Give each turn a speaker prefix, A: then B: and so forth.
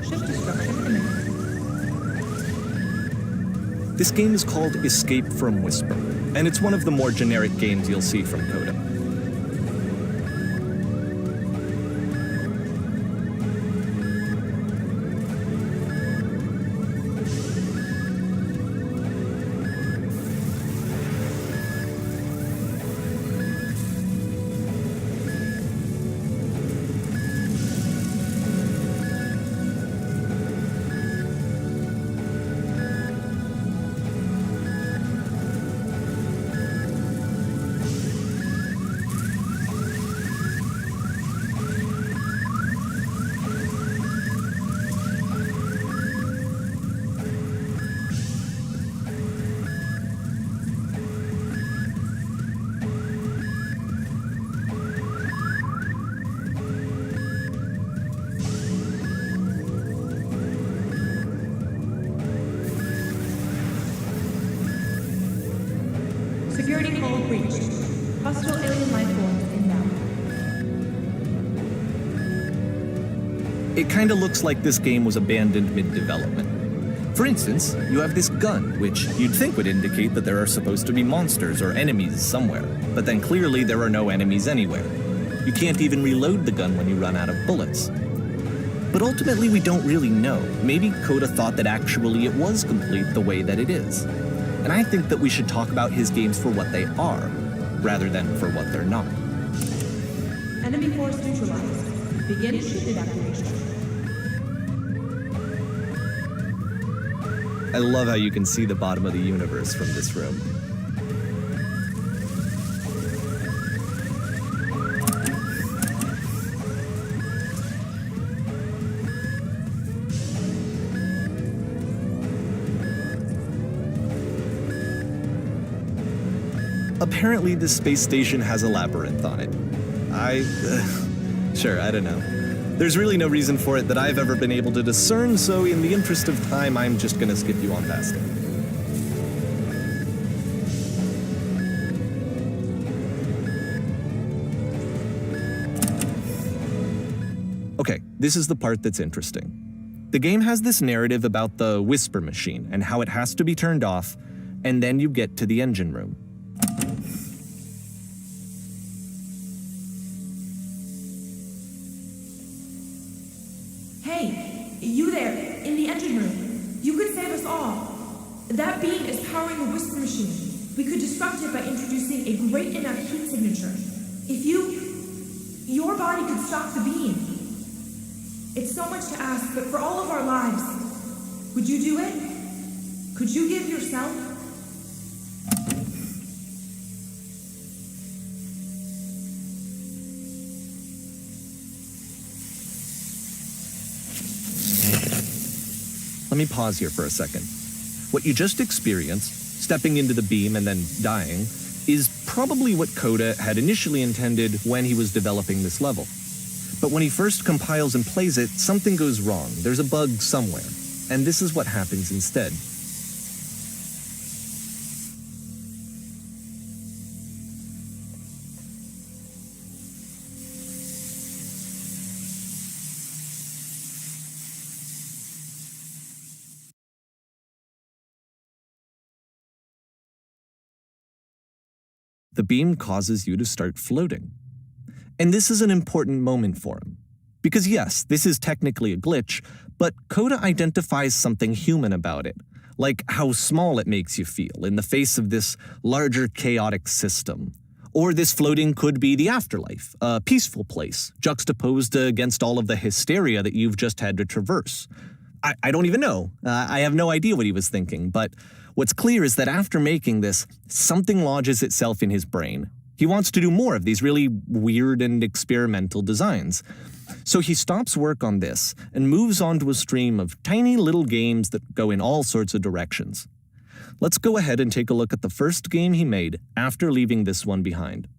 A: Ship destruction imminent.
B: This game is called Escape from Whisper, and it's one of the more generic games you'll see from Coda.
A: Security call breached. Hostile alien life forms inbound.
B: It kinda looks like this game was abandoned mid-development. For instance, you have this gun, which you'd think would indicate that there are supposed to be monsters or enemies somewhere, but then clearly there are no enemies anywhere. You can't even reload the gun when you run out of bullets. But ultimately we don't really know. Maybe Coda thought that actually it was complete the way that it is. And I think that we should talk about his games for what they are, rather than for what they're not.
A: Enemy force neutralized. Begin ship evacuation.
B: I love how you can see the bottom of the universe from this room. Apparently, this space station has a labyrinth on it. Sure, I don't know. There's really no reason for it that I've ever been able to discern, so in the interest of time, I'm just gonna skip you on past it. Okay, this is the part that's interesting. The game has this narrative about the Whisper machine and how it has to be turned off, and then you get to the engine room.
A: Hey, you there, in the engine room. You could save us all. That beam is powering the Whisper machine. We could disrupt it by introducing a great enough heat signature. If your body could stop the beam. It's so much to ask, but for all of our lives, would you do it? Could you give yourself?
B: Let me pause here for a second. What you just experienced, stepping into the beam and then dying, is probably what Coda had initially intended when he was developing this level. But when he first compiles and plays it, something goes wrong. There's a bug somewhere. And this is what happens instead. The beam causes you to start floating. And this is an important moment for him. Because yes, this is technically a glitch, but Coda identifies something human about it, like how small it makes you feel in the face of this larger chaotic system. Or this floating could be the afterlife, a peaceful place, juxtaposed against all of the hysteria that you've just had to traverse. I don't even know. I have no idea what he was thinking, but what's clear is that after making this, something lodges itself in his brain. He wants to do more of these really weird and experimental designs. So he stops work on this and moves on to a stream of tiny little games that go in all sorts of directions. Let's go ahead and take a look at the first game he made after leaving this one behind.